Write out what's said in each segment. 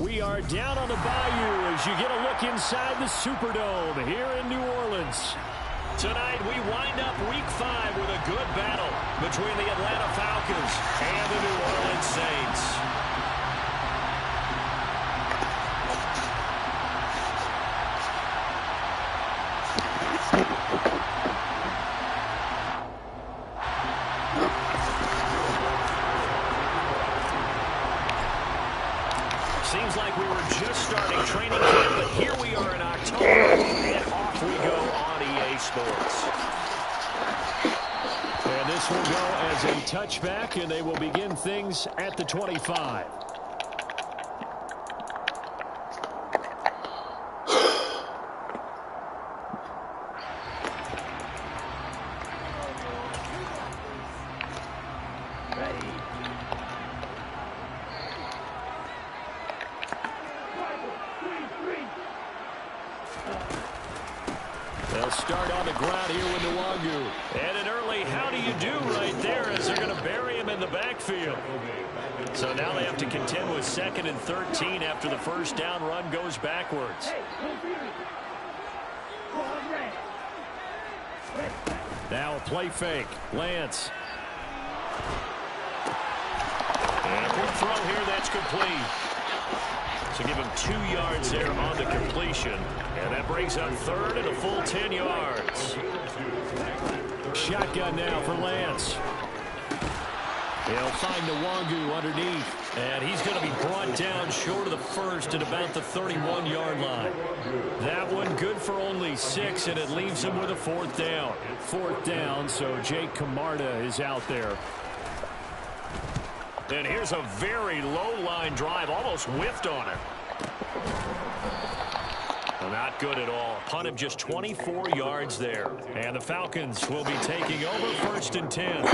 We are down on the bayou as you get a look inside the Superdome here in New Orleans. Tonight we wind up Week 5 with a good battle between the Atlanta Falcons and the New Orleans Saints. Seems like we were just starting training camp, but here we are in October, and off we go on EA Sports. And this will go as a touchback, and they will begin things at the 25. They'll start on the ground here with Nwangu. And an early how do you do right there as they're going to bury him in the backfield. So now they have to contend with 2nd and 13 after the first down run goes backwards. Now a play fake. Lance. And a quick throw here that's complete. So give him 2 yards there on the completion. And that brings up 3rd and a full 10 yards. Shotgun now for Lance. He'll find Nwangu underneath. And he's going to be brought down short of the first at about the 31-yard line. That one good for only 6, and it leaves him with a 4th down. 4th down, so Jake Camarda is out there. And here's a very low-line drive, almost whiffed on it. Not good at all. Punt of just 24 yards there. And the Falcons will be taking over 1st and 10.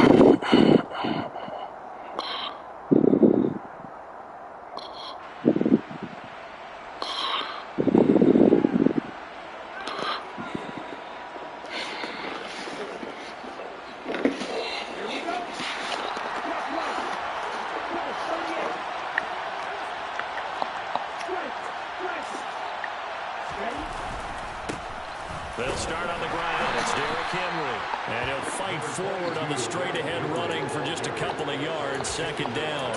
They'll start on the ground. It's Derrick Henry. And he'll fight forward on the straight-ahead running for just a couple of yards. 2nd down.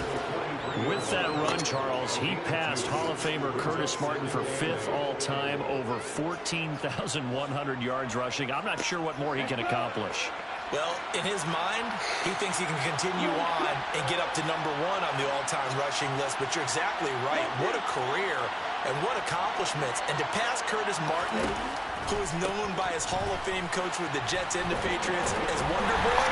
With that run, Charles, he passed Hall of Famer Curtis Martin for 5th all-time, over 14,100 yards rushing. I'm not sure what more he can accomplish. Well, in his mind, he thinks he can continue on and get up to #1 on the all-time rushing list. But you're exactly right. What a career and what accomplishments. And to pass Curtis Martin, who is known by his Hall of Fame coach with the Jets and the Patriots as Wonder Boy,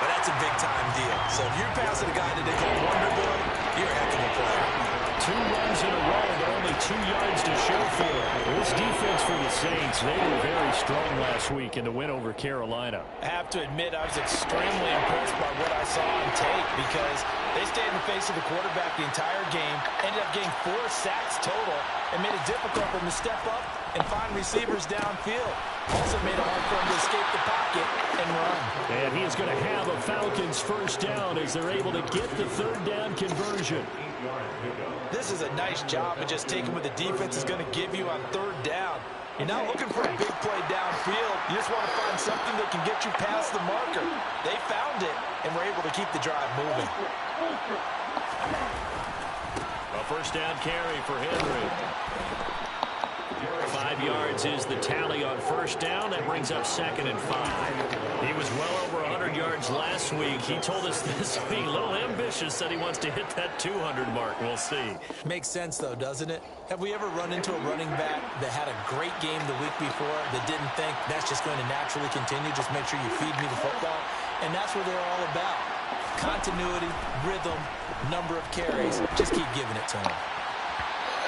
well, that's a big-time deal. So if you're passing a guy that they call Wonder Boy, you're a heck of a player. 2 runs in a row, but only 2 yards to show for it. This defense for the Saints, they were very strong last week in the win over Carolina. I have to admit, I was extremely impressed by what I saw on tape because they stayed in the face of the quarterback the entire game, ended up getting 4 sacks total, and made it difficult for him to step up and find receivers downfield. Also made it hard for him to escape the pocket and run. And he is going to have a Falcons 1st down as they're able to get the 3rd down conversion. This is a nice job of just taking what the defense is going to give you on 3rd down. You're not looking for a big play downfield. You just want to find something that can get you past the marker. They found it and were able to keep the drive moving. A 1st down carry for Henry. 5 yards is the tally on 1st down. That brings up 2nd and 5. He was well over 100 yards last week. He told us this week, a little ambitious, said he wants to hit that 200 mark. We'll see. Makes sense, though, doesn't it? Have we ever run into a running back that had a great game the week before that didn't think that's just going to naturally continue? Just make sure you feed me the football. And that's what they're all about. Continuity, rhythm, number of carries. Just keep giving it to them.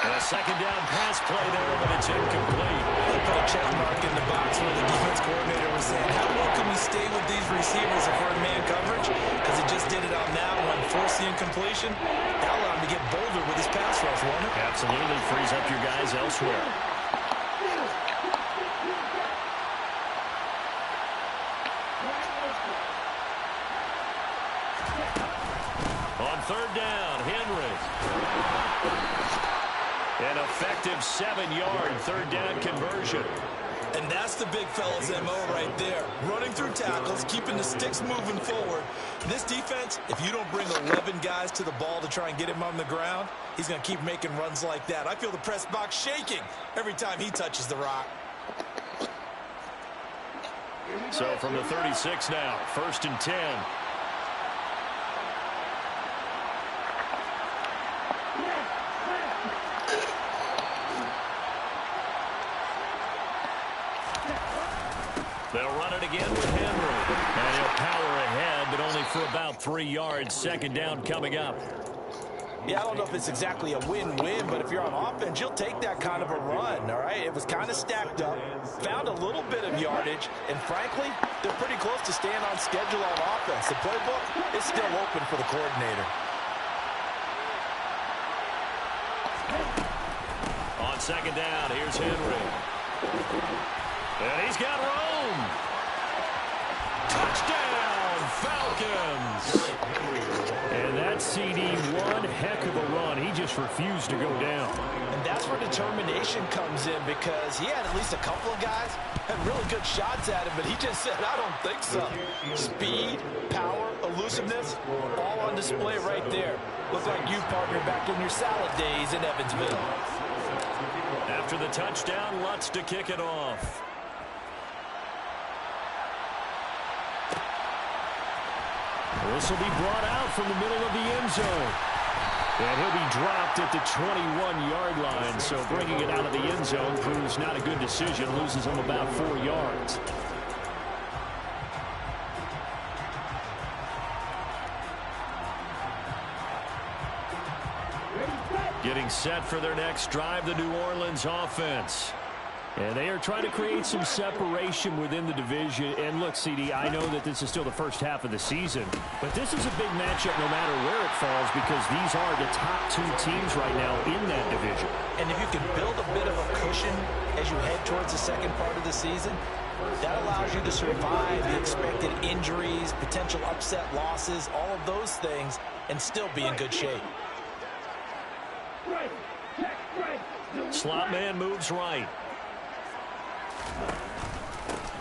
A 2nd down pass play there, but it's incomplete. They put a check mark in the box where the defense coordinator was saying, how well can we stay with these receivers if we're in man coverage? Because he just did it on that one, forced the incompletion. That allowed him to get bolder with his pass rush, won't it? Absolutely, frees up your guys elsewhere. On 3rd down, Henry. effective 7-yard third down conversion. And that's the big fella's MO right there. Running through tackles, keeping the sticks moving forward. This defense, if you don't bring 11 guys to the ball to try and get him on the ground, he's going to keep making runs like that. I feel the press box shaking every time he touches the rock. So from the 36 now, 1st and 10. They'll run it again with Henry. And he'll power ahead, but only for about 3 yards. 2nd down coming up. Yeah, I don't know if it's exactly a win-win, but if you're on offense, you'll take that kind of a run, all right? It was kind of stacked up, found a little bit of yardage, and frankly, they're pretty close to staying on schedule on offense. The playbook is still open for the coordinator. On 2nd down, here's Henry. And he's got room. Touchdown, Falcons. And that CD, one heck of a run. He just refused to go down. And that's where determination comes in, because he had at least a couple of guys had really good shots at him, but he just said, I don't think so. Speed, power, elusiveness, all on display right there. Look like you, partner, back in your salad days in Evansville. After the touchdown, Lutz to kick it off. This will be brought out from the middle of the end zone. And he'll be dropped at the 21-yard line. So bringing it out of the end zone proves not a good decision. Loses him about 4 yards. Getting set for their next drive, the New Orleans offense. And they are trying to create some separation within the division. And look, CD, I know that this is still the first half of the season, but this is a big matchup no matter where it falls, because these are the top 2 teams right now in that division. And if you can build a bit of a cushion as you head towards the second part of the season, that allows you to survive the expected injuries, potential upset losses, all of those things, and still be in good shape. Slot man moves right.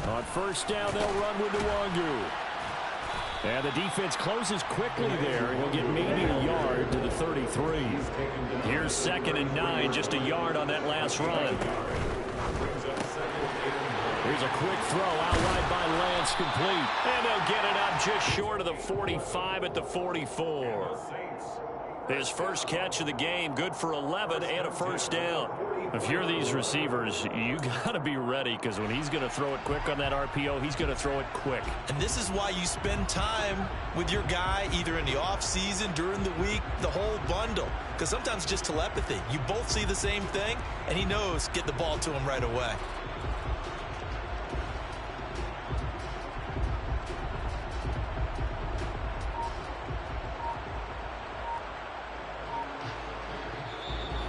On 1st down, they'll run with Nwangu. And the defense closes quickly there. He'll get maybe a yard to the 33. Here's 2nd and 9, just a yard on that last run. Here's a quick throw out wide by Lance, complete. And they'll get it up just short of the 45 at the 44. His first catch of the game, good for 11 and a 1st down. If you're these receivers, you got to be ready, because when he's going to throw it quick on that RPO, he's going to throw it quick. And this is why you spend time with your guy either in the offseason, during the week, the whole bundle. Because sometimes just telepathy. You both see the same thing, and he knows get the ball to him right away.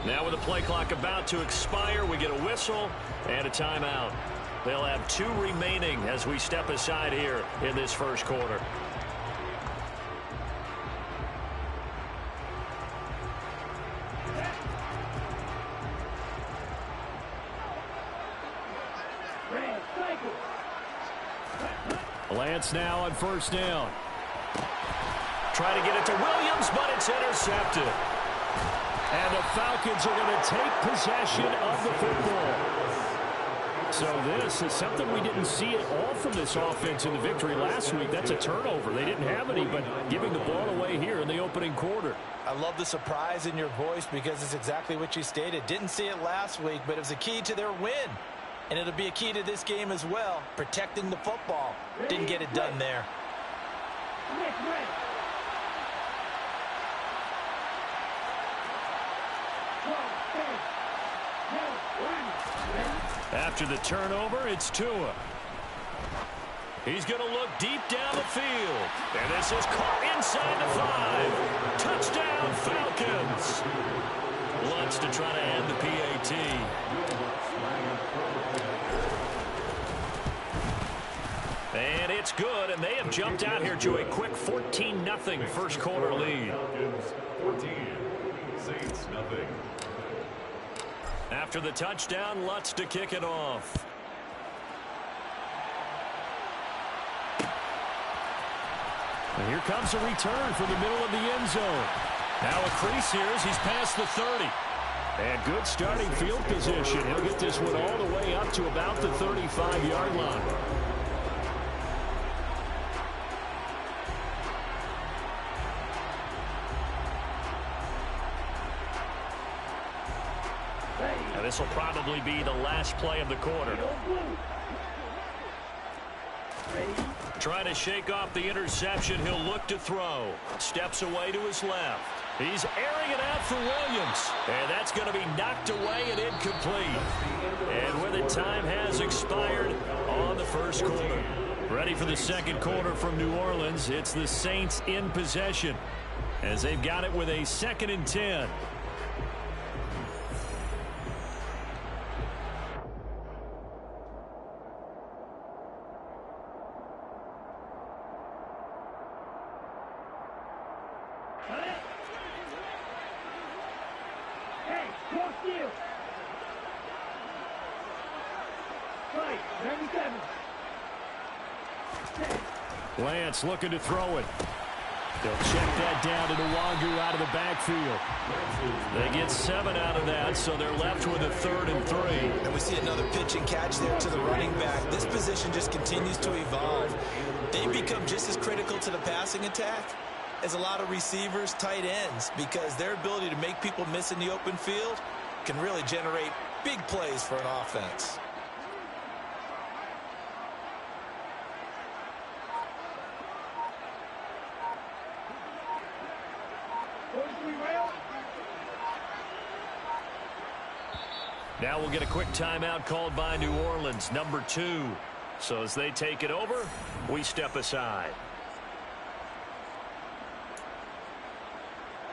Now with the play clock about to expire, we get a whistle and a timeout. They'll have 2 remaining as we step aside here in this first quarter. Lance now on 1st down. Trying to get it to Williams, but it's intercepted. And the Falcons are going to take possession of the football. So this is something we didn't see at all from this offense in the victory last week. That's a turnover. They didn't have any, but giving the ball away here in the opening quarter. I love the surprise in your voice, because it's exactly what you stated. Didn't see it last week, but it was a key to their win. And it'll be a key to this game as well, protecting the football. Didn't get it done there. After the turnover, it's Tua. He's going to look deep down the field. And this is caught inside the 5. Touchdown, Falcons. Lutz to try to end the PAT. And it's good, and they have jumped out here to a quick 14-0 first quarter lead. 14, Saints nothing. After the touchdown, Lutz to kick it off. And here comes a return from the middle of the end zone. Now a crease here as he's past the 30. And good starting field position. He'll get this one all the way up to about the 35-yard line. And this will probably be the last play of the quarter. Trying to shake off the interception. He'll look to throw. Steps away to his left. He's airing it out for Williams. And that's going to be knocked away and incomplete. And with it, time has expired on the first quarter. Ready for the second quarter from New Orleans. It's the Saints in possession as they've got it with a 2nd and 10. Lance looking to throw it. They'll check that down to Nwangu out of the backfield. They get 7 out of that, so they're left with a 3rd and 3. And we see another pitch and catch there to the running back. This position just continues to evolve. They become just as critical to the passing attack as a lot of receivers, tight ends, because their ability to make people miss in the open field can really generate big plays for an offense. Now we'll get a quick timeout called by New Orleans, number 2. So as they take it over, we step aside.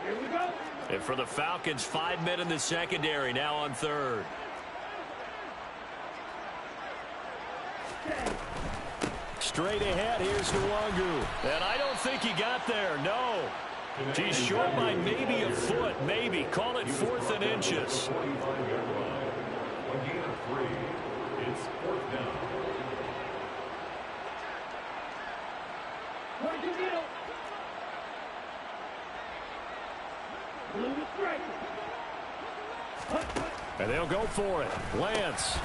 Here we go. And for the Falcons, 5 men in the secondary, now on 3rd. Straight ahead, here's Nwangu. And I don't think he got there, no. He's short by maybe a foot, maybe. Call it 4th and inches. A gain of 3. It's 4th down. Where'd you get him? Blue to strike. And they'll go for it. Lance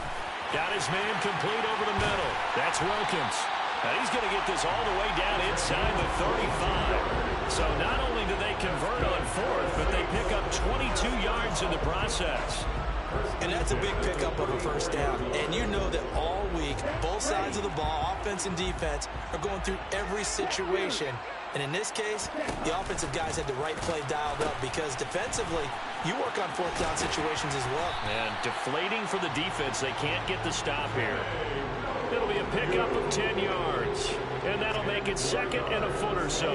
got his man complete over the middle. That's Wilkins. And he's going to get this all the way down inside the 35. So not only do they convert on 4th, but they pick up 22 yards in the process. And that's a big pickup of a 1st down. And you know that all week, both sides of the ball, offense and defense, are going through every situation. And in this case, the offensive guys had the right play dialed up because defensively, you work on 4th down situations as well. And deflating for the defense. They can't get the stop here. It'll be a pickup of 10 yards. And that'll make it 2nd and a foot or so.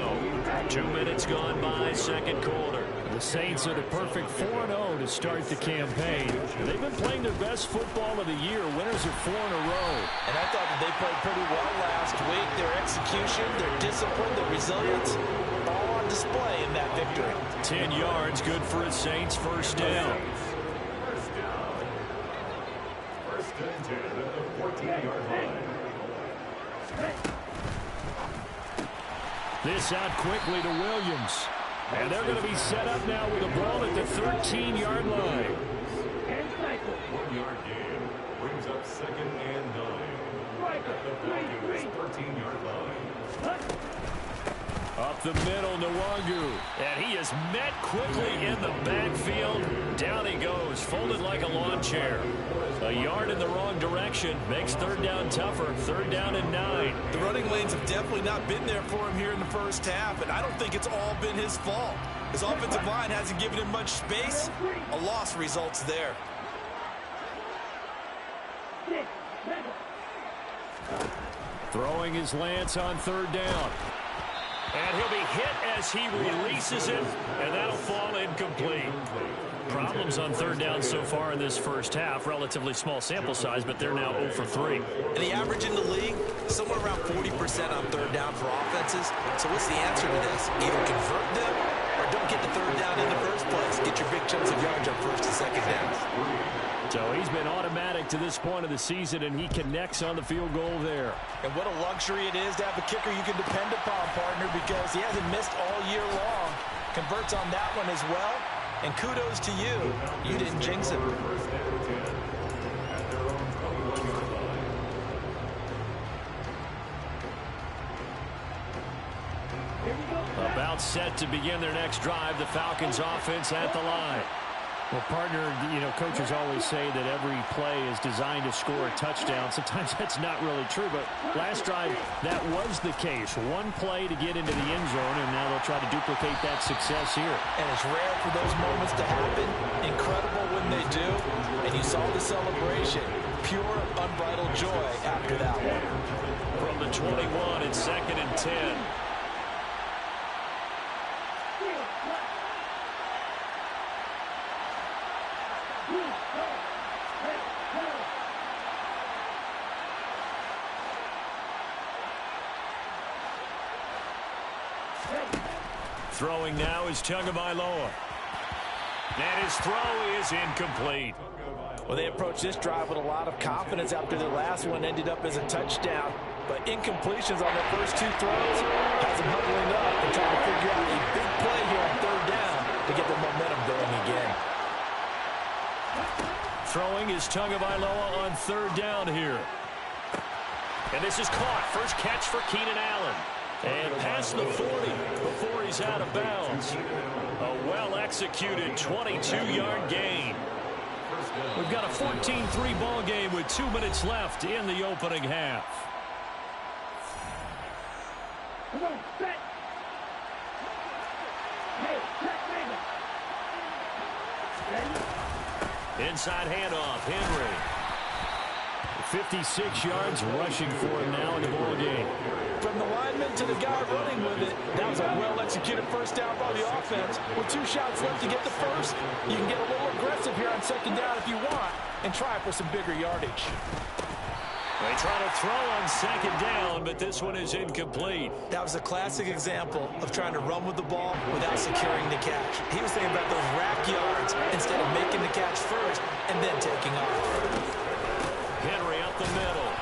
2 minutes gone by, second quarter. The Saints are the perfect 4-0 to start the campaign. They've been playing their best football of the year, winners of 4 in a row. And I thought that they played pretty well last week. Their execution, their discipline, their resilience, all on display in that victory. 10 yards, good for a Saints first down. First down. 1st and 10 at the 14-yard line. This out quickly to Williams. And they're going to be set up now with the ball at the 13-yard line. 1-yard gain brings up 2nd and 9. At the Falcons' 13-yard line. Up the middle, Nwangu. And he is met quickly in the backfield. Down he goes, folded like a lawn chair. A yard in the wrong direction makes 3rd down tougher. 3rd down and 9. The running lanes have definitely not been there for him here in the 1st half, and I don't think it's all been his fault. His offensive line hasn't given him much space. A loss results there. Throwing his Lance on 3rd down. And he'll be hit as he releases it, and that'll fall incomplete. Problems on 3rd down so far in this first half. Relatively small sample size, but they're now 0 for 3. And the average in the league, somewhere around 40% on 3rd down for offenses. So what's the answer to this? Either convert them or don't get the third down in the first place. Get your big chunks of yards on first and second down. So he's been automatic to this point of the season, and he connects on the field goal there. And what a luxury it is to have a kicker you can depend upon, partner, because he hasn't missed all year long. Converts on that one as well. And kudos to you. You didn't jinx him. About set to begin their next drive. The Falcons offense at the line. Well, partner, coaches always say that every play is designed to score a touchdown. Sometimes that's not really true, but last drive, that was the case. One play to get into the end zone, and now they'll try to duplicate that success here. And it's rare for those moments to happen. Incredible when they do. And you saw the celebration. Pure, unbridled joy after that one. From the 21, it's 2nd and 10. Throwing now is Tagovailoa. And his throw is incomplete. Well, they approached this drive with a lot of confidence after their last one ended up as a touchdown. But incompletions on their first two throws has them huddling up and trying to figure out a big play here on third down to get their momentum going again. Throwing is Tagovailoa on third down here. And this is caught. First catch for Keenan Allen. And past the 40 before he's out of bounds. A well-executed 22-yard gain. We've got a 14-3 ball game with 2 minutes left in the opening half. Come on, set. Hey, check, Inside handoff, Henry. 56 yards rushing for him now in the ball game. From the lineman to the guy running with it, that was a well-executed first down by the offense. With 2 shots left to get the first, you can get a little aggressive here on second down if you want and try for some bigger yardage. They try to throw on second down, but this one is incomplete. That was a classic example of trying to run with the ball without securing the catch. He was thinking about those rack yards instead of making the catch first and then taking off. Henry up the middle.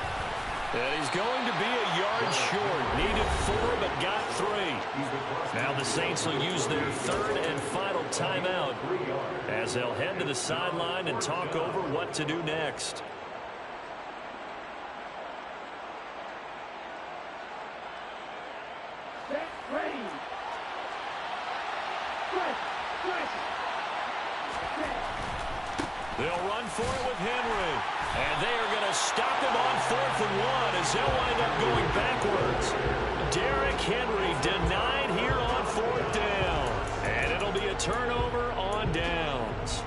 And he's going to be a yard short. Needed 4, but got 3. Now the Saints will use their third and final timeout as they'll head to the sideline and talk over what to do next. set, ready. They'll run for it with Henry. And they are going to stop him on 4th and 1 as they'll wind up going backwards. Derrick Henry denied here on 4th down. And it'll be a turnover on downs.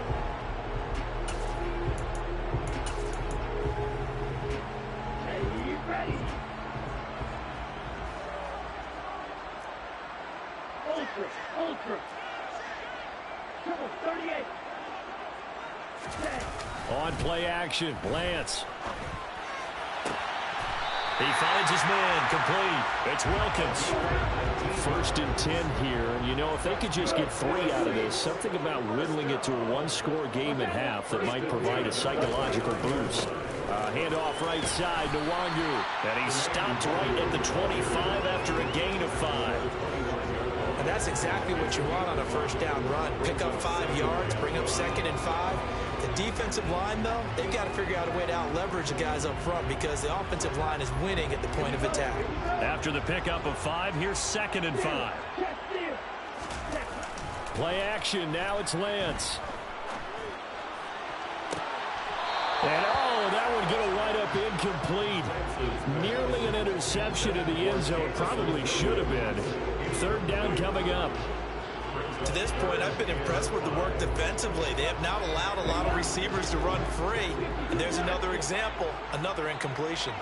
Hey, ready. Ultra. Come on, 38. On play action, Lance. He finds his man, complete. It's Wilkins. 1st and 10 here. And, if they could just get 3 out of this, something about whittling it to a 1-score game at half that might provide a psychological boost. Handoff right side to Wangu. And he stopped right at the 25 after a gain of 5. And that's exactly what you want on a first down run. Pick up 5 yards, bring up 2nd and 5. The defensive line, though, they've got to figure out a way to out-leverage the guys up front because the offensive line is winning at the point of attack. After the pickup of 5, here's 2nd and 5. Play action, now it's Lance. And, that one going to wind up incomplete. Nearly an interception in the end zone. Probably should have been. 3rd down coming up. To this point, I've been impressed with the work defensively. They have not allowed a lot of receivers to run free. And there's another example, another incompletion.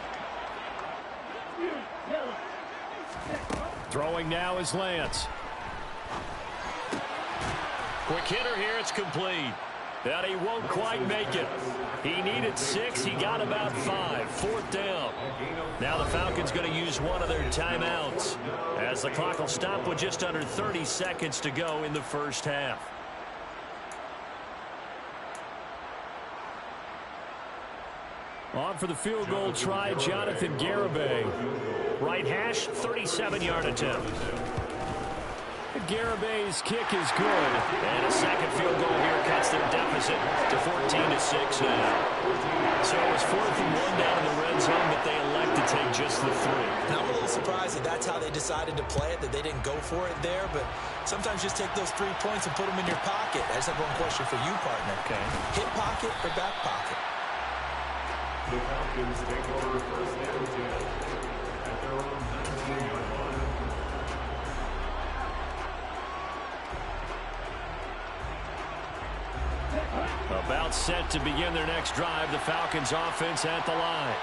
Throwing now is Lance. Quick hitter here, it's complete. And he won't quite make it. He needed 6. He got about 5. 4th down. Now the Falcons going to use one of their timeouts, as the clock will stop with just under 30 seconds to go in the first half. On for the field goal try, Jonathan Garibay. Right hash, 37-yard attempt. Garibay's kick is good. And a second field goal here cuts their deficit to 14-6 now. So it was 4th and 1 down in the red zone, but they elect to take just the 3. Now, I'm a little surprised that that's how they decided to play it, that they didn't go for it there, but sometimes just take those 3 points and put them in your pocket. I just have one question for you, partner. Okay. Hip pocket or back pocket? The Falcons take over 1st and 10 at their own 19-yard line. About set to begin their next drive, the Falcons offense at the line.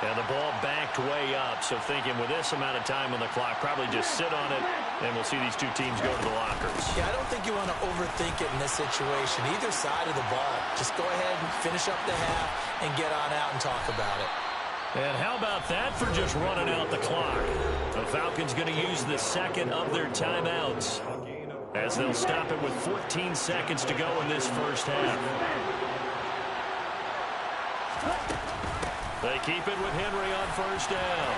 And the ball backed way up, so thinking with this amount of time on the clock, probably just sit on it, and we'll see these two teams go to the lockers. Yeah, I don't think you want to overthink it in this situation. Either side of the ball. Just go ahead and finish up the half and get on out and talk about it. And how about that for just running out the clock? The Falcons going to use the second of their timeouts, as they'll stop it with 14 seconds to go in this first half. They keep it with Henry on 1st down.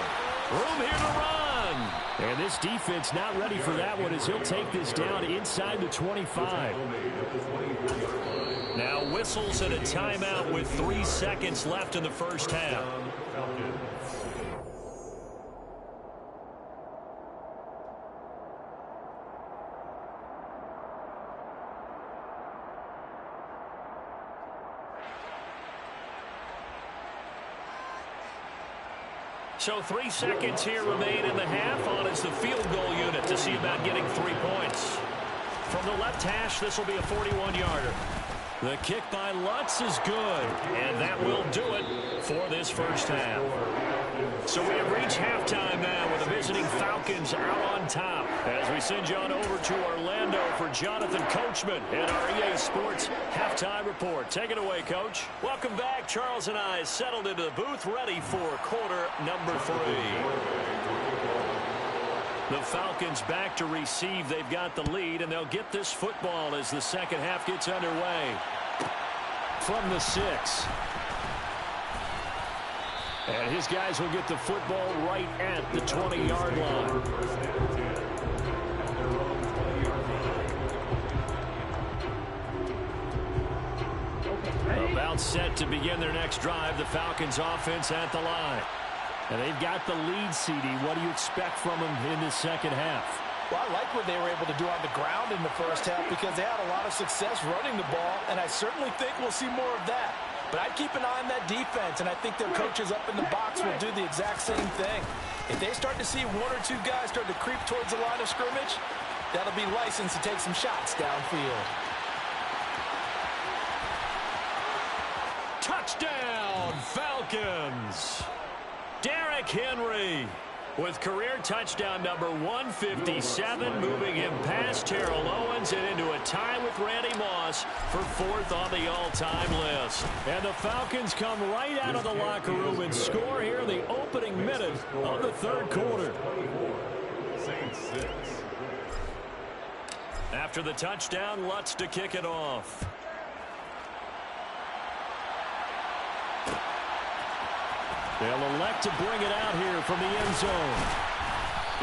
Room here to run. And this defense not ready for that one, as he'll take this down inside the 25. Now whistles and a timeout with 3 seconds left in the first half. So 3 seconds here remain in the half. On is the field goal unit to see about getting 3 points. From the left hash, this will be a 41-yarder. The kick by Lutz is good, and that will do it for this first half. So we have reached halftime now with the visiting Falcons out on top, as we send you on over to Orlando for Jonathan Coachman and our EA Sports halftime report. Take it away, Coach. Welcome back. Charles and I settled into the booth, ready for quarter number 3. The Falcons back to receive. They've got the lead, and they'll get this football as the second half gets underway. From the 6. And his guys will get the football right at the 20-yard line. About set to begin their next drive, the Falcons offense at the line. And they've got the lead, CD. What do you expect from them in the second half? Well, I like what they were able to do on the ground in the first half, because they had a lot of success running the ball, and I certainly think we'll see more of that. But I'd keep an eye on that defense, and I think their coaches up in the box will do the exact same thing. If they start to see 1 or 2 guys start to creep towards the line of scrimmage, that'll be licensed to take some shots downfield. Touchdown, Falcons! Derrick Henry with career touchdown number 157, moving him past Terrell Owens and into a tie with Randy Moss for 4th on the all-time list. And the Falcons come right out of the locker room and score here in the opening minute of the 3rd quarter. After the touchdown, Lutz to kick it off. They'll elect to bring it out here from the end zone.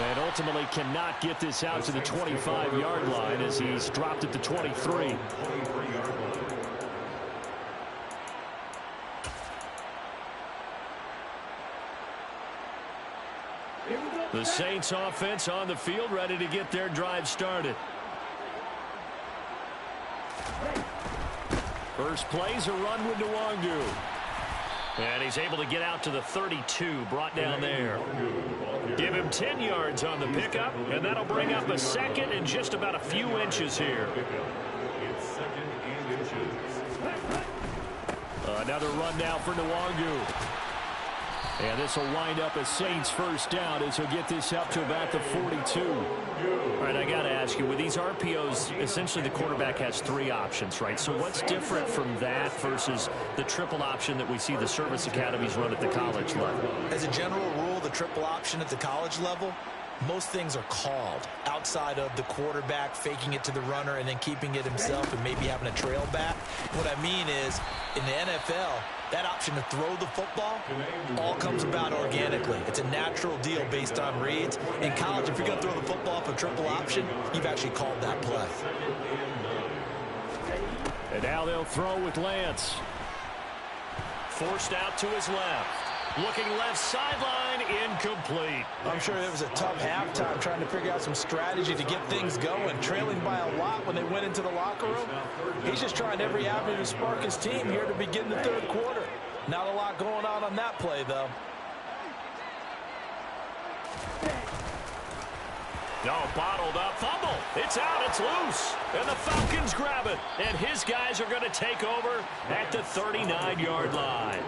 And ultimately cannot get this out to the 25-yard line, as he's dropped at the 23. The Saints offense on the field, ready to get their drive started. First play's a run with Nwangu. And he's able to get out to the 32, brought down there. Give him 10 yards on the pickup, and that'll bring up a second and just about a few inches here. It's 2nd and inches. Another run now for Nwangu. And this will wind up a Saints first down as he'll get this up to about the 42. All right, I got to ask you, with these RPOs, essentially the quarterback has 3 options, right? So what's different from that versus the triple option that we see the service academies run at the college level? As a general rule, the triple option at the college level, most things are called outside of the quarterback faking it to the runner and then keeping it himself and maybe having a trail back. What I mean is, in the NFL, that option to throw the football all comes about organically. It's a natural deal based on reads. In college, if you're going to throw the football off a triple option, you've actually called that play. And now they'll throw with Lance. Forced out to his left. Looking left sideline, incomplete. I'm sure it was a tough halftime trying to figure out some strategy to get things going, trailing by a lot when they went into the locker room. He's just trying every avenue to spark his team here to begin the third quarter. Not a lot going on that play, though. No, bottled up, fumble. It's out, it's loose. And the Falcons grab it. And his guys are going to take over at the 39-yard line.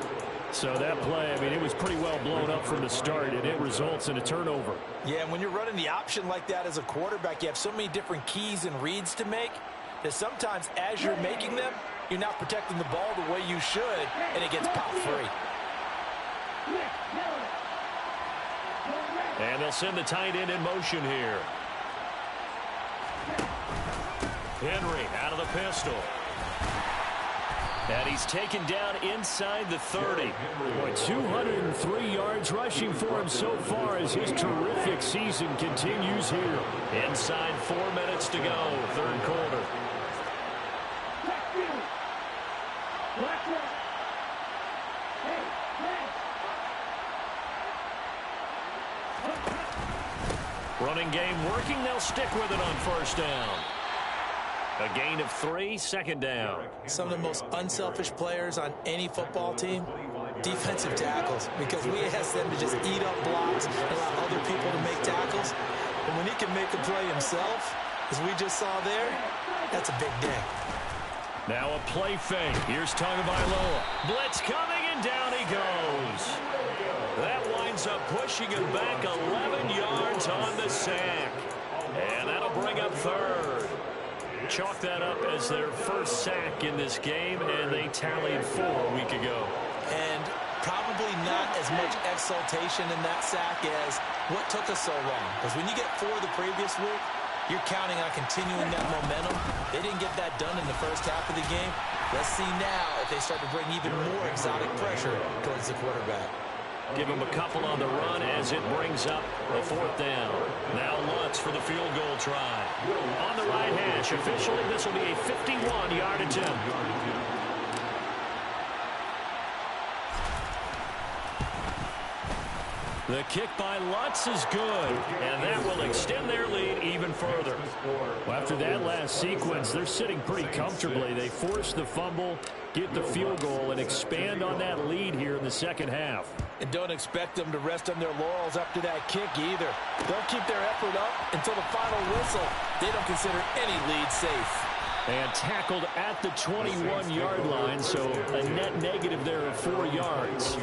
So that play, I mean, it was pretty well blown up from the start, and it results in a turnover. Yeah, and when you're running the option like that as a quarterback, you have so many different keys and reads to make that sometimes as you're making them, you're not protecting the ball the way you should, and it gets popped free. And they'll send the tight end in motion here. Henry out of the pistol. And he's taken down inside the 30. Boy, 203 yards rushing for him so far as his terrific season continues here. Inside 4 minutes to go, third quarter. Running game working. They'll stick with it on first down. A gain of 3, second down. Some of the most unselfish players on any football team, defensive tackles, because we ask them to just eat up blocks and allow other people to make tackles. And when he can make a play himself, as we just saw there, that's a big day. Now a play fake. Here's Tagovailoa. Blitz coming, and down he goes. That winds up pushing him back 11 yards on the sack. And that'll bring up third. Chalk that up as their first sack in this game, and they tallied 4 a week ago. And probably not as much exultation in that sack as what took us so long. Because when you get 4 the previous week, you're counting on continuing that momentum. They didn't get that done in the first half of the game. Let's see now if they start to bring even more exotic pressure towards the quarterback. Give him a couple on the run as it brings up a 4th down. Now Lutz for the field goal try. On the right hash, officially this will be a 51-yard attempt. The kick by Lutz is good, and that will extend their lead even further. Well, after that last sequence, they're sitting pretty comfortably. They force the fumble, get the field goal, and expand on that lead here in the second half. And don't expect them to rest on their laurels after that kick either. They'll keep their effort up until the final whistle. They don't consider any lead safe. And tackled at the 21-yard line, so a net negative there of 4 yards.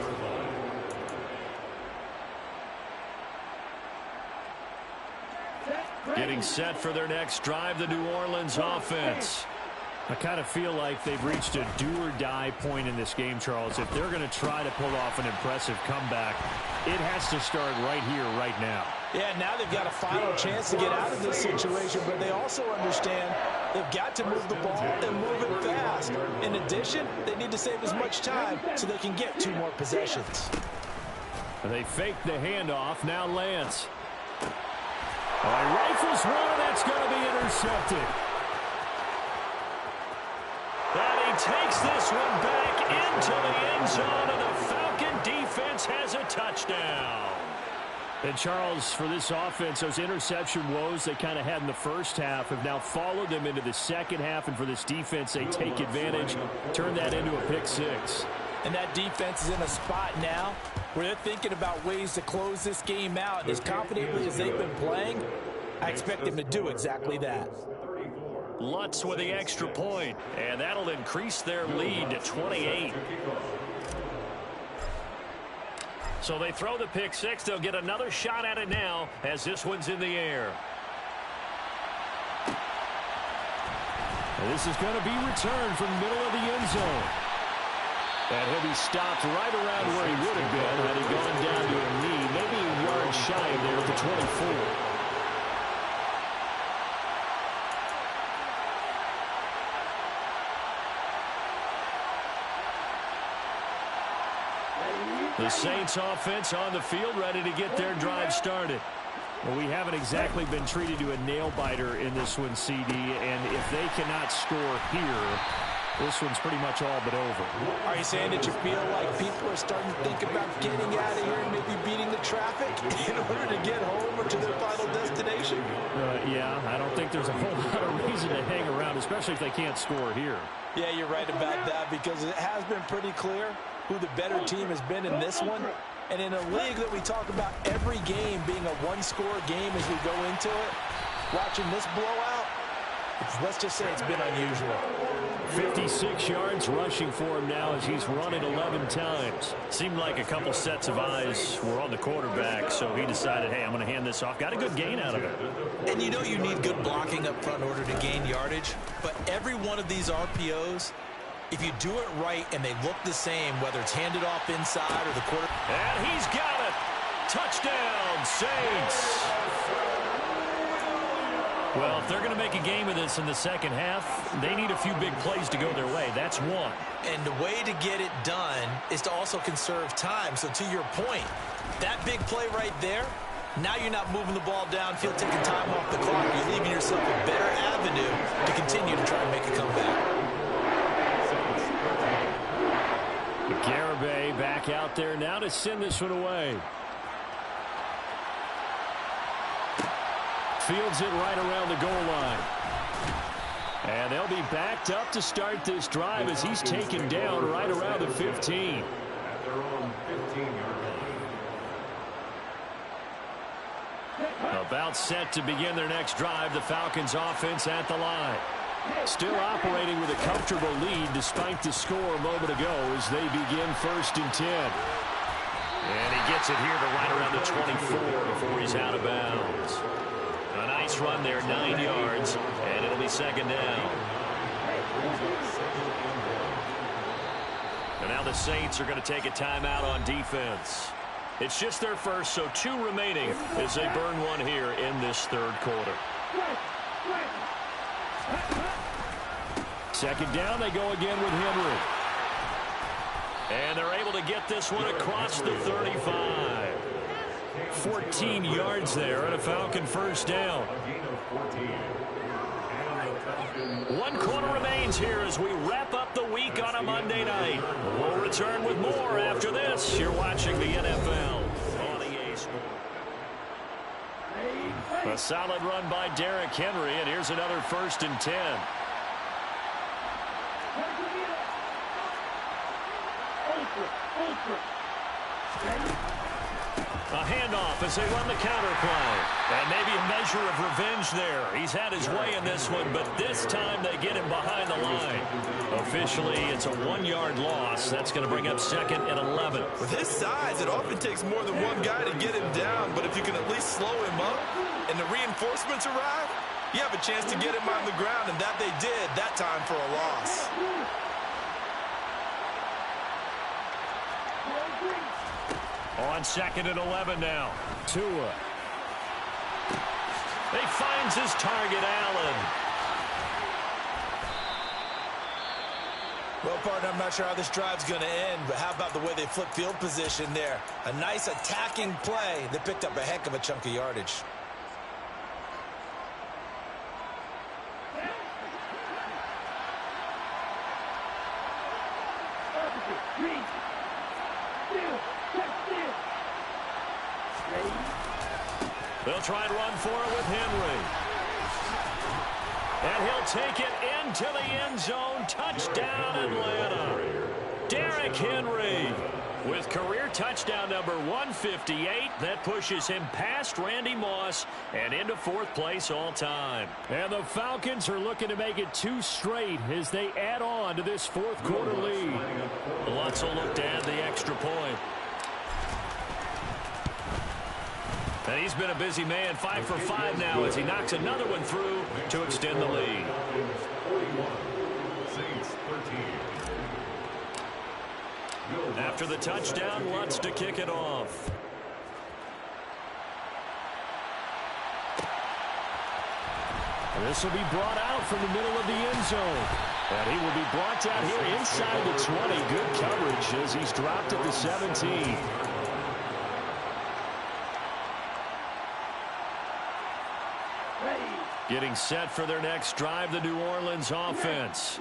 Getting set for their next drive, the New Orleans offense. I kind of feel like they've reached a do-or-die point in this game, Charles. If they're going to try to pull off an impressive comeback, it has to start right here, right now. Yeah, now they've got a final chance to get out of this situation, but they also understand they've got to move the ball and move it fast. In addition, they need to save as much time so they can get 2 more possessions. They fake the handoff. Now Lance. Rifles one, that's going to be intercepted. And he takes this one back into the end zone, and the Falcon defense has a touchdown. And Charles, for this offense, those interception woes they kind of had in the first half have now followed them into the second half, and for this defense, they take advantage, turn that into a pick 6. And that defense is in a spot now where they're thinking about ways to close this game out. And as confidently as they've been playing, I expect them to do exactly that. Lutz with the extra point, and that'll increase their lead to 28. So they throw the pick six. They'll get another shot at it now as this one's in the air. And this is going to be returned from the middle of the end zone. And he'll be stopped right around where he would have been had he gone down to a knee, maybe a yard shy of there at the 24. The Saints offense on the field, ready to get their drive started. Well, we haven't exactly been treated to a nail-biter in this one, CD, and if they cannot score here, this one's pretty much all but over. Are you saying that you feel like people are starting to think about getting out of here and maybe beating the traffic in order to get home or to their final destination? Yeah, I don't think there's a whole lot of reason to hang around, especially if they can't score here. Yeah, you're right about that because it has been pretty clear who the better team has been in this one. And in a league that we talk about every game being a one-score game as we go into it, watching this blowout, let's just say it's been unusual. 56 yards rushing for him now as he's run it 11 times. Seemed like a couple sets of eyes were on the quarterback, so he decided, hey, I'm going to hand this off. Got a good gain out of it. And you know you need good blocking up front in order to gain yardage, but every one of these RPOs, if you do it right and they look the same, whether it's handed off inside or the quarter. And he's got it. Touchdown, Saints. Well, if they're going to make a game of this in the second half, they need a few big plays to go their way. That's one. And the way to get it done is to also conserve time. So to your point, that big play right there, now you're not moving the ball downfield, taking time off the clock. You're leaving yourself a better avenue to continue to try and make a comeback. Garibay back out there now to send this one away. Fields it right around the goal line. And they'll be backed up to start this drive as he's taken down right around the 15. At their own 15-yard line. About set to begin their next drive. The Falcons offense at the line. Still operating with a comfortable lead despite the score a moment ago as they begin 1st and 10. And he gets it here to right around the 24 before he's out of bounds. A nice run there, 9 yards, and it'll be second down. And now the Saints are going to take a timeout on defense. It's just their first, so 2 remaining as they burn one here in this third quarter. Second down, they go again with Henry. And they're able to get this one across the 35. 14 yards there and a Falcon first down. 1 quarter remains here as we wrap up the week on a Monday night. We'll return with more after this. You're watching the NFL on EA Sports. A solid run by Derrick Henry, and here's another 1st and 10. A handoff as they run the counter play. And maybe a measure of revenge there. He's had his way in this one, but this time they get him behind the line. Officially, it's a 1-yard loss. That's going to bring up 2nd and 11. With his size, it often takes more than one guy to get him down, but if you can at least slow him up and the reinforcements arrive, you have a chance to get him on the ground, and that they did that time for a loss. On 2nd and 11 now. Tua. He finds his target, Allen. Well, partner, I'm not sure how this drive's going to end, but how about the way they flip field position there? A nice attacking play that picked up a heck of a chunk of yardage. They'll try and run for it with Henry. And he'll take it into the end zone. Touchdown, Atlanta. Derrick Henry with career touchdown number 158. That pushes him past Randy Moss and into 4th place all time. And the Falcons are looking to make it 2 straight as they add on to this 4th quarter lead. Lutz will look to add the extra point. And he's been a busy man, 5 for 5 now as he knocks another one through to extend the lead. After the touchdown, Lutz to kick it off. This will be brought out from the middle of the end zone. And he will be brought down here inside the 20. Good coverage as he's dropped at the 17. Getting set for their next drive, the New Orleans offense.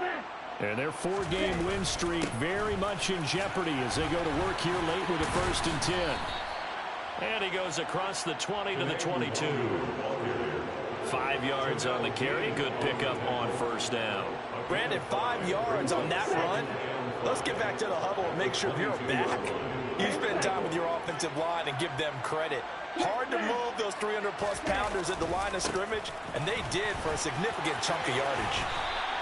And their 4-game win streak very much in jeopardy as they go to work here late with a 1st and 10. And he goes across the 20 to the 22. 5 yards on the carry. Good pickup on 1st down. Brandon, 5 yards on that run. Let's get back to the huddle and make sure you're back. You spend time with your offensive line and give them credit. Hard to move those 300-plus pounders at the line of scrimmage, and they did for a significant chunk of yardage.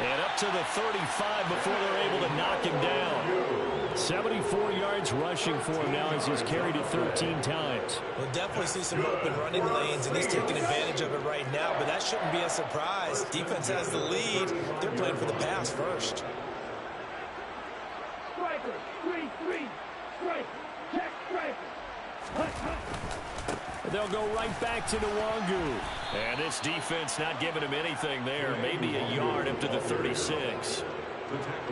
And up to the 35 before they're able to knock him down. 74 yards rushing for him now as he's carried it 13 times. We'll definitely see some open running lanes, and he's taking advantage of it right now, but that shouldn't be a surprise. Defense has the lead. They're playing for the pass first. Striker, 3-3. Strike, check, striker. They'll go right back to Nwangu. And this defense not giving him anything there. Maybe a yard up to the 36.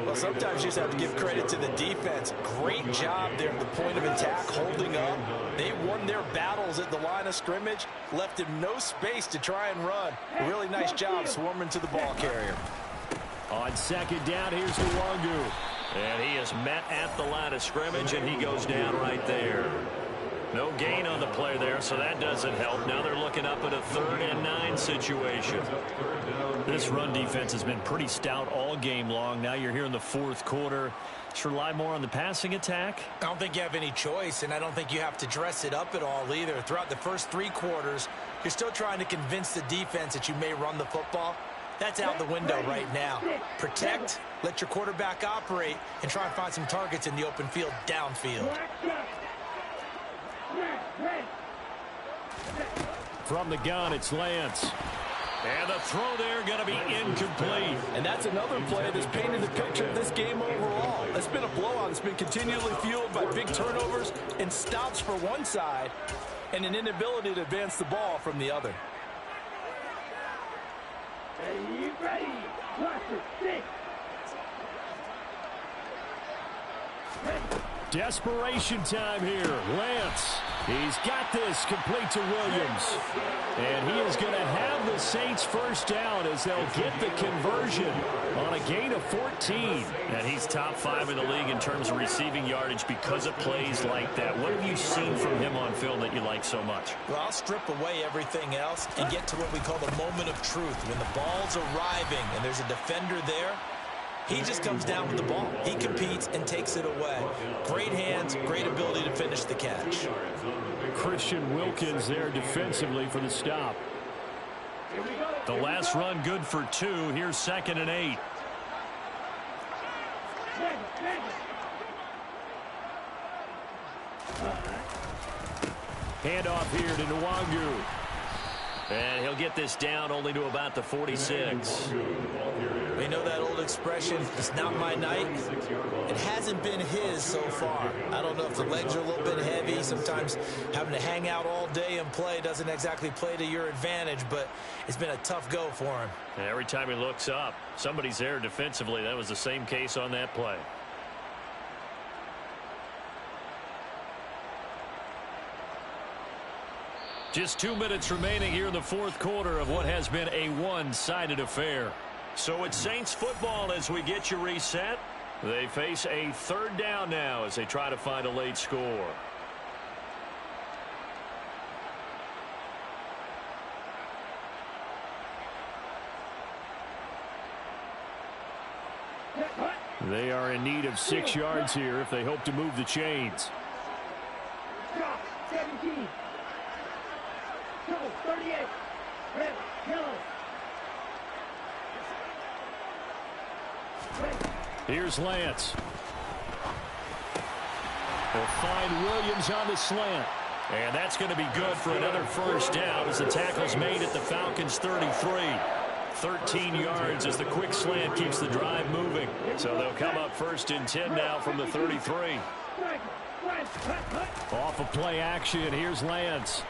Well, sometimes you just have to give credit to the defense. Great job there at the point of attack, holding up. They won their battles at the line of scrimmage, left him no space to try and run. A really nice job swarming to the ball carrier. On 2nd down, here's Nwangu. And he is met at the line of scrimmage, and he goes down right there. No gain on the play there, so that doesn't help. Now they're looking up at a 3rd and 9 situation. This run defense has been pretty stout all game long. Now you're here in the 4th quarter. Should rely more on the passing attack? I don't think you have any choice, and I don't think you have to dress it up at all either. Throughout the first 3 quarters, you're still trying to convince the defense that you may run the football. That's out the window right now. Protect, let your quarterback operate, and try and find some targets in the open field downfield. From the gun, it's Lance. And the throw there going to be incomplete. And that's another play that's painted the picture of this game overall. It's been a blowout. It's been continually fueled by big turnovers and stops for one side and an inability to advance the ball from the other. Ready. Cluster, 6. Desperation time here. Lance. He's got this complete to Williams. And he is going to have the Saints 1st down as they'll get the conversion on a gain of 14. And he's top 5 in the league in terms of receiving yardage because of plays like that. What have you seen from him on film that you like so much? Well, I'll strip away everything else and get to what we call the moment of truth. When the ball's arriving and there's a defender there, he just comes down with the ball. He competes and takes it away. Great hands, great ability to finish the catch. Christian Wilkins there defensively for the stop. The last run good for 2. Here's 2nd and 8. Handoff here to Nwangu. And he'll get this down only to about the 46. We know that old expression, it's not my night. It hasn't been his so far. I don't know if the legs are a little bit heavy. Sometimes having to hang out all day and play doesn't exactly play to your advantage, but it's been a tough go for him. And every time he looks up, somebody's there defensively. That was the same case on that play. Just 2 minutes remaining here in the 4th quarter of what has been a one-sided affair. So it's Saints football as we get you reset. They face a 3rd down now as they try to find a late score. They are in need of 6 yards here if they hope to move the chains. Drop, 17. 38. Red, yellow. Here's Lance. They'll find Williams on the slant. And that's going to be good for another first down as the tackle's made at the Falcons' 33. 13 yards as the quick slant keeps the drive moving. So they'll come up 1st and 10 now from the 33. Off of play action, here's Lance.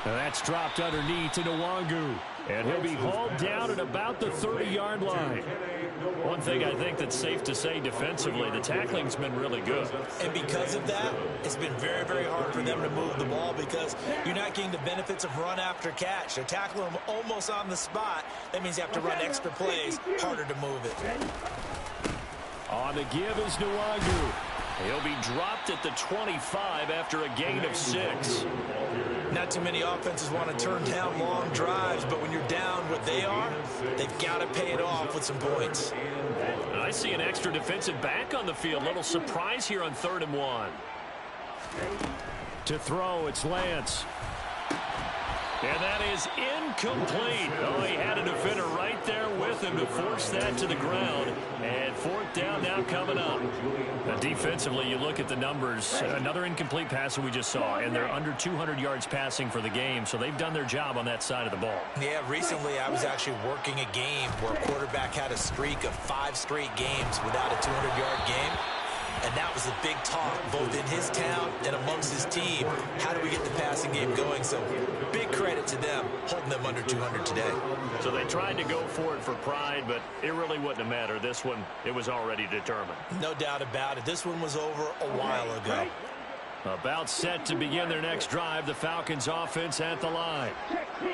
And that's dropped underneath to Nwangu. And he'll be hauled down at about the 30-yard line. One thing I think that's safe to say defensively, the tackling's been really good. And because of that, it's been very, very hard for them to move the ball because you're not getting the benefits of run after catch. They're tackling them almost on the spot. That means you have to run extra plays, harder to move it. On the give is Nwangu. He'll be dropped at the 25 after a gain of 6. Not too many offenses want to turn down long drives, but when you're down what they are, they've got to pay it off with some points. I see an extra defensive back on the field. Little surprise here on 3rd and 1. To throw, it's Lance. And that is incomplete. Oh, he had a defender right there with him to force that to the ground. And 4th down now coming up. Now defensively, you look at the numbers. Another incomplete pass that we just saw, and they're under 200 yards passing for the game, so they've done their job on that side of the ball. Yeah, recently I was actually working a game where a quarterback had a streak of 5 straight games without a 200-yard game. And that was the big talk, both in his town and amongst his team. How do we get the passing game going? So big credit to them, holding them under 200 today. So they tried to go for it for pride, but it really wouldn't have mattered. This one, it was already determined. No doubt about it. This one was over a while ago. About set to begin their next drive, the Falcons offense at the line.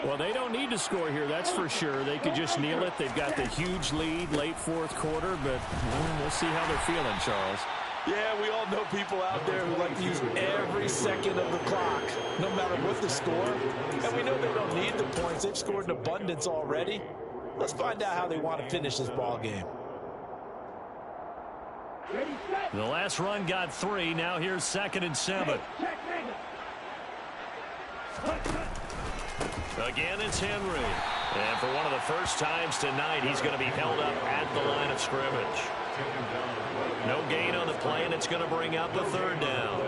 Well, they don't need to score here, that's for sure. They could just kneel it. They've got the huge lead late 4th quarter, but we'll see how they're feeling, Charles. Yeah, we all know people out there who like to use every second of the clock, no matter what the score. And we know they don't need the points. They've scored in abundance already. Let's find out how they want to finish this ball game. The last run got 3. Now here's 2nd and 7. Again, it's Henry. And for one of the first times tonight, he's going to be held up at the line of scrimmage. No gain on the play, and it's going to bring up a 3rd down.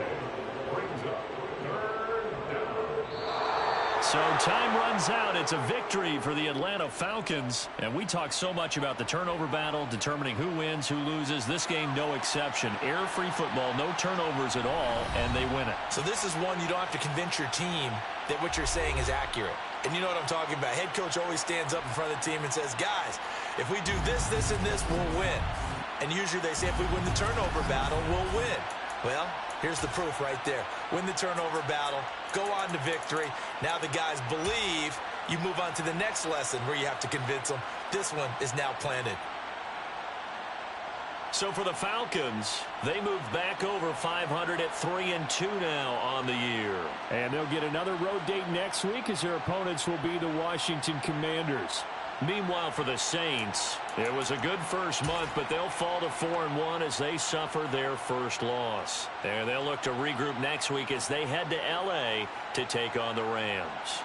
So time runs out. It's a victory for the Atlanta Falcons. And we talk so much about the turnover battle, determining who wins, who loses. This game, no exception. Error-free football, no turnovers at all, and they win it. So this is one you don't have to convince your team that what you're saying is accurate. And you know what I'm talking about. Head coach always stands up in front of the team and says, guys, if we do this, this, and this, we'll win. And usually they say if we win the turnover battle, we'll win. Well, here's the proof right there. Win the turnover battle, go on to victory. Now the guys believe. You move on to the next lesson where you have to convince them. This one is now planted. So for the Falcons, they move back over 500 at 3-2 now on the year. And they'll get another road date next week as their opponents will be the Washington Commanders. Meanwhile, for the Saints, it was a good first month, but they'll fall to 4-1 as they suffer their first loss. And they'll look to regroup next week as they head to L.A. to take on the Rams.